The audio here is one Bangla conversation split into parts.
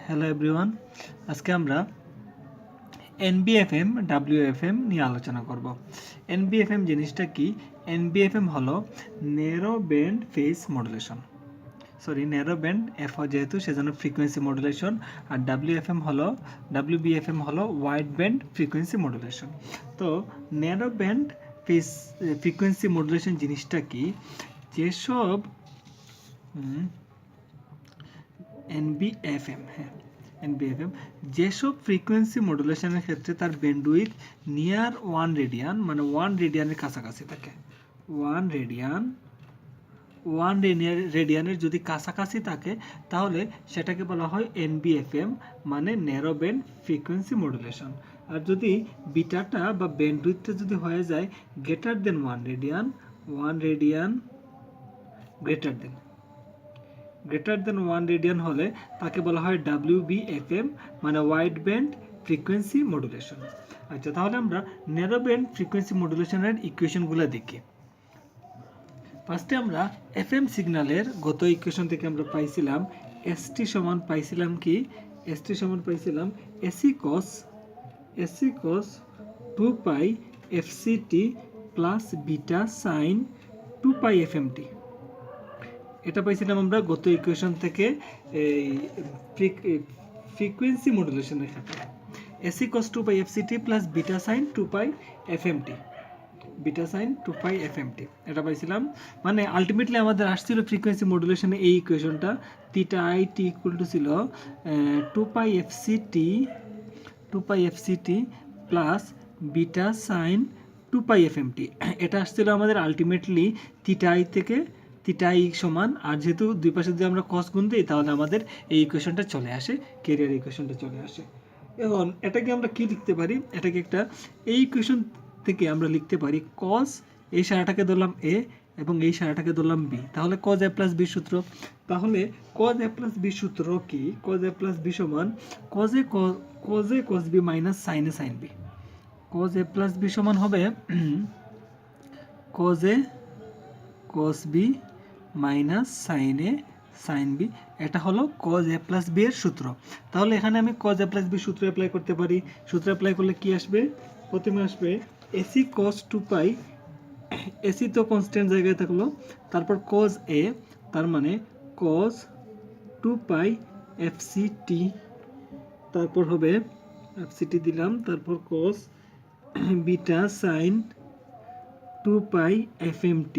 হ্যালো এভরিওয়ান, আজকে আমরা NBFM WFM নিয়ে আলোচনা করব। NBFM জিনিসটা কি? NBFM হলো narrow band phase modulation. Narrow band F যেহেতু সেজন্য ফ্রিকোয়েন্সি মডুলেশন, আর WBFM হলো ওয়াইড ব্যান্ড ফ্রিকোয়েন্সি মডুলেশন। তো narrow band phase frequency modulation জিনিসটা কি? যেসব NBFM যেসব ফ্রিকোয়েন্সি মডুলেশনের ক্ষেত্রে তার ব্যান্ডউইথ নিয়ার 1 রেডিয়ান, মানে 1 রেডিয়ানের কাছাকাছি থাকে। 1 রেডিয়ানের যদি কাছাকাছি থাকে তাহলে সেটাকে বলা হয় NBFM, মানে ন্যারো ব্যান্ড ফ্রিকোয়েন্সি মডুলেশন। আর যদি বিটাটা বা ব্যান্ডউইথটা যদি হয়ে যায় greater than 1 radian greater than 1 radian হলে তাকে বলা হয় WBFM, মানে ওয়াইড ব্যান্ড ফ্রিকোয়েন্সি মডুলেশন। আচ্ছা, তাহলে আমরা ন্যারো ব্যান্ড ফ্রিকোয়েন্সি মডুলেশনের ইকুয়েশনগুলো দেখি। ফার্স্টে আমরা FM সিগন্যালের গত ইকুয়েশন থেকে আমরা পাইছিলাম ST সমান AC cos 2 pi FCT plus beta sine 2 pi FMT। এটা পাইছিলাম আমরা গত ইকুয়েশন থেকে ফ্রিকোয়েন্সি মডুলেশনের ক্ষেত্রে। AC cos 2 pi FCT plus beta sine 2 pi FMT এটা পাইছিলাম। মানে আলটিমেটলি আমাদের আসছিল ফ্রিকোয়েন্সি মডুলেশনে এই ইকুয়েশনটা, theta I T equal to ছিল 2 pi FCT plus beta sine 2 pi FMT। এটা আসছিল আমাদের আলটিমেটলি থিটা আই সমান, আর যেহেতু দুই পাশে যদি আমরা cos গুণ দিই তাহলে আমাদের এই ইকুয়েশনটা চলে আসে, ক্যারিয়ার ইকুয়েশনটা চলে আসে। এখন এটাকে আমরা কি লিখতে পারি? এটাকে একটা এই ইকুয়েশন থেকে আমরা লিখতে পারি cos, এই সারাটাকে ধরলাম a এবং এই সারাটাকে ধরলাম b, তাহলে cos a প্লাস b সূত্র। তাহলে cos a প্লাস b সূত্র কি? cos a প্লাস b সমান cos a cos b minus sin a sin b। cos a plus b সমান হবে cos a cos b minus sin a sin b। এটা হলো cos a প্লাস b এর সূত্র। তাহলে এখানে আমি cos a প্লাস b সূত্র অ্যাপ্লাই করতে পারি। সূত্র অ্যাপ্লাই করলে কি আসবে? প্রথমে আসবে AC cos 2 পাই, AC তো কনস্ট্যান্ট জায়গায় থাকলো, তারপর cos a, তার মানে cos 2 পাই FCT, তারপর হবে FCT দিলাম, তারপর cos beta sin 2 pi FMT,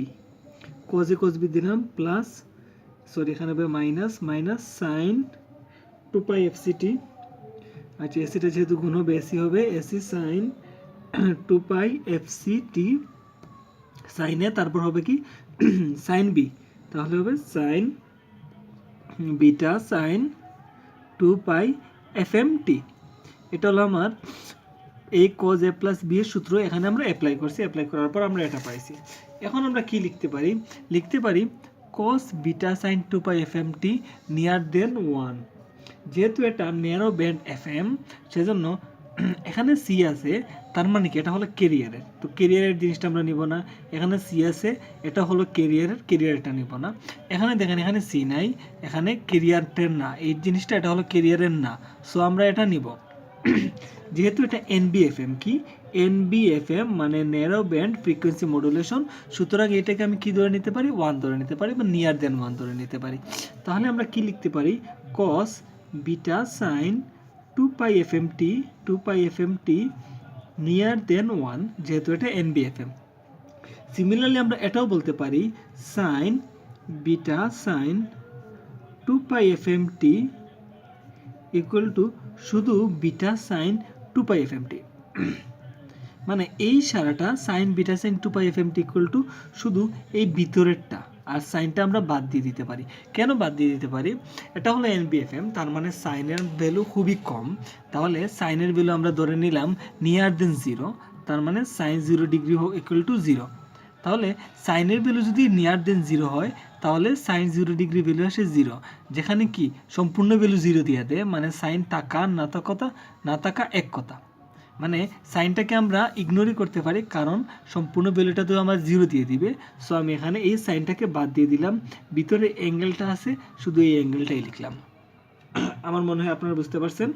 cos a cos b দিলাম প্লাস এখানে হবে মাইনাস sin 2 পাই FCT। আচ্ছা, এসিটা যেহেতু গুণ হবে এসি হবে AC sin 2 pi FCT sin a, তারপর হবে কি sin b, তাহলে হবে sin beta sin 2 pi FMT। এটা হলো আমার এই cos a প্লাস b এর সূত্র, এখানে আমরা অ্যাপ্লাই করছি। অ্যাপ্লাই করার পর আমরা এটা পাইছি। এখন আমরা কি লিখতে পারি? cos beta sin 2 pi FMT near দেন 1। যেহেতু এটা ন্যারো ব্যান্ড FM, সেজন্য এখানে C আছে, তার মানে কি এটা হলো ক্যারিয়ারের। তো ক্যারিয়ারের জিনিসটা আমরা নিব না। এখানে C আছে, এটা হলো ক্যারিয়ারটা নিব না। এখানে দেখেন এখানে C নাই, এখানে ক্যারিয়ারটার না, এই জিনিসটা এটা হলো ক্যারিয়ারের না, সো আমরা এটা নিব। যেহেতু এটা NBFM, কি NBFM মানে ন্যারো ব্যান্ড ফ্রিকোয়েন্সি মডুলেশন, সুতরাং এটাকে আমি কি ধরে নিতে পারি? 1 ধরে নিতে পারি, বা নিয়ার দেন 1 ধরে নিতে পারি। তাহলে আমরা কি লিখতে পারি? cos beta sine 2 pi FMT near দেন 1, যেহেতু এটা NBFM। সিমিলারলি আমরা এটাও বলতে পারি sign beta sine 2 pi FMT equal to শুধু বিটা সাইন 2 পাই FMT। মানে এই সারাটা sign beta sine 2 pi FMT equal to শুধু এই ভিতরেরটা, আর সাইনটা আমরা বাদ দিয়ে দিতে পারি। কেন বাদ দিয়ে দিতে পারি? এটা হলো NBFM, তার মানে সাইনের ভ্যালু খুবই কম। তাহলে সাইনের ভ্যালু আমরা ধরে নিলাম নিয়ার দেন 0, তার মানে সাইন 0 ডিগ্রি ইকুয়াল টু 0। তাহলে সাইনের ভ্যালু যদি নিয়ার দেন 0 হয় তাহলে সাইন 0 ডিগ্রি ভ্যালু আসে 0, যেখানে কি সম্পূর্ণ ভ্যালু 0 দিয়ে দেয়, মানে সাইন টাকা না টাকা এক কথা। মানে সাইনটাকে আমরা ইগনোরই করতে পারি, কারণ সম্পূর্ণ ভ্যালুটা তো আমার 0 দিয়ে দিবে। সো আমি এখানে এই সাইনটাকে বাদ দিয়ে দিলাম, ভিতরে অ্যাঙ্গেলটা আছে, শুধু এই অ্যাঙ্গেলটাই লিখলাম। আমার মনে হয় আপনারা বুঝতে পারছেন।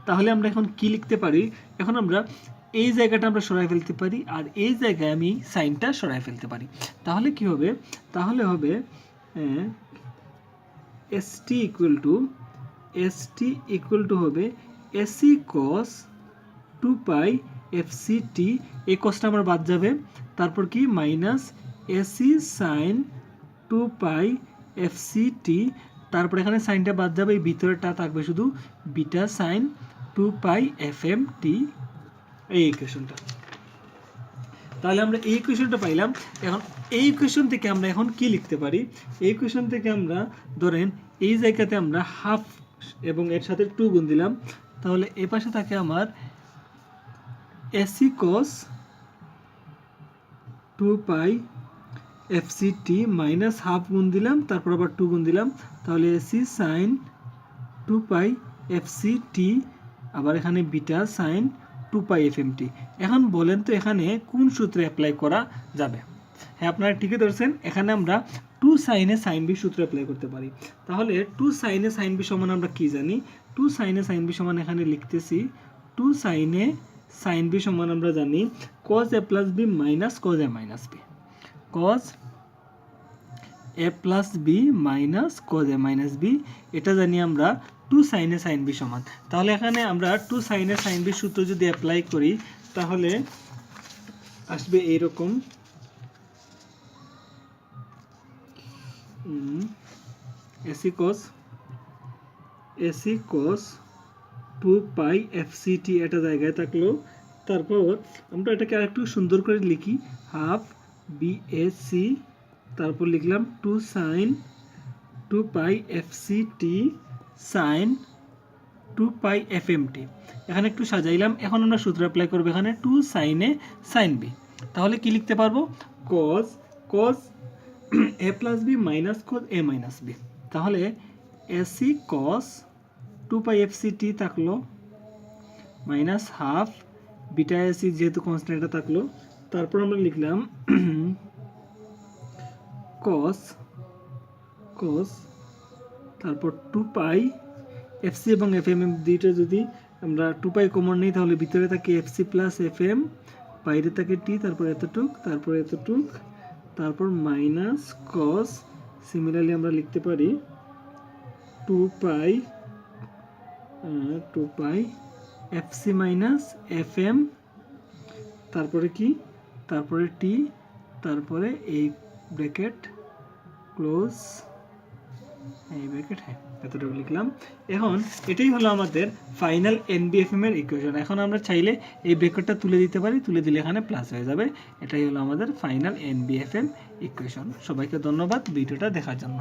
তাহলে আমরা এখন কি লিখতে পারি? এখন আমরা এই জায়গাটা আমরা সরাই ফেলতে পারি, আর এই জায়গায় আমি সাইনটা সরাই ফেলতে পারি। তাহলে কি হবে? তাহলে হবে ST ইকুয়াল টু হবে AC cos 2 পাই FCT, এই কসটা আমার বাদ যাবে, তারপর কি minus AC sin 2 pi FCT, তারপর এখানে সাইনটা বাদ যাবে, এই ভিতরেটা থাকবে শুধু বিটা সাইন 2 পাই FMT, এই ইকুয়েশনটা। তাহলে আমরা এই ইকুয়েশনটা পাইলাম। এখন এই ইকুয়েশন থেকে আমরা এখন কি লিখতে পারি? এই ইকুয়েশন থেকে আমরা ধরেন এই জায়গাতে আমরা হাফ এবং এর সাথে 2 গুণ দিলাম, তাহলে এই পাশে থাকে আমার AC cos 2 pi FCT minus half গুণ দিলাম, তারপর আবার 2 গুণ দিলাম, তাহলে AC sin 2 পাই FCT, আবার এখানে বিটা সাইন 2 পাই FMT। এখন বলেন তো এখানে কোন সূত্রে অ্যাপ্লাই করা যাবে? হ্যাঁ, আপনারা ঠিকই ধরছেন, এখানে আমরা 2 সাইনে সাইন বি সূত্র অ্যাপ্লাই করতে পারি। তাহলে 2 সাইনে সাইন বি সমান আমরা কি জানি? 2 সাইনে সাইন বি সমান এখানে লিখতেছি 2 সাইনে সাইন বি সমান আমরা জানি cos a plus b minus cos a minus b, cos a plus b minus cos a minus b, এটা জানি আমরা 2 সাইনে সাইন বি সমান। তাহলে এখানে আমরা 2 সাইনে সাইন বি সূত্র যদি অ্যাপ্লাই করি তাহলে আসবে এইরকম, AC cos 2 পাই FCT এটা জায়গায় থাকলো, তারপর আমরা এটাকে আরেকটু সুন্দর করে লিখি হাফ BAC, তারপর লিখলাম 2 sign 2 pi FCT sign 2 pi FMT, এখানে একটু সাজাইলাম। এখন আমরা সূত্র অ্যাপ্লাই করব এখানে 2 সাইনে সাইন বি, তাহলে কি লিখতে পারবো? cos a plus b minus cos a minus b, তাহলে AC cos 2 পাই FCT থাকলো মাইনাস হাফ বিটা AC যেহেতু কনস্ট্যান্টটা থাকলো, তারপর আমরা লিখলাম cos তারপর 2 পাই FC এবং FM দুইটা যদি আমরা 2 পাই কমন নিই তাহলে ভিতরে থাকে FC প্লাস FM, বাইরে থাকে T, তারপর এতটুক, তারপর এতটুক, তারপর মাইনাস cos, সিমিলারলি আমরা লিখতে পারি 2 পাই FC মাইনাস FM, তারপরে কি? তারপরে T, তারপরে এই ব্র্যাকেট ক্লোজ, এই ব্র্যাকেট, হ্যাঁ এতটুকু লিখলাম। এখন এটাই হলো আমাদের ফাইনাল NBFM এর ইকুয়েশন। এখন আমরা চাইলে এই ব্র্যাকেটটা তুলে দিতে পারি, তুলে দিলে এখানে প্লাস হয়ে যাবে। এটাই হলো আমাদের ফাইনাল NBFM ইকুয়েশন। সবাইকে ধন্যবাদ ভিডিওটা দেখার জন্য।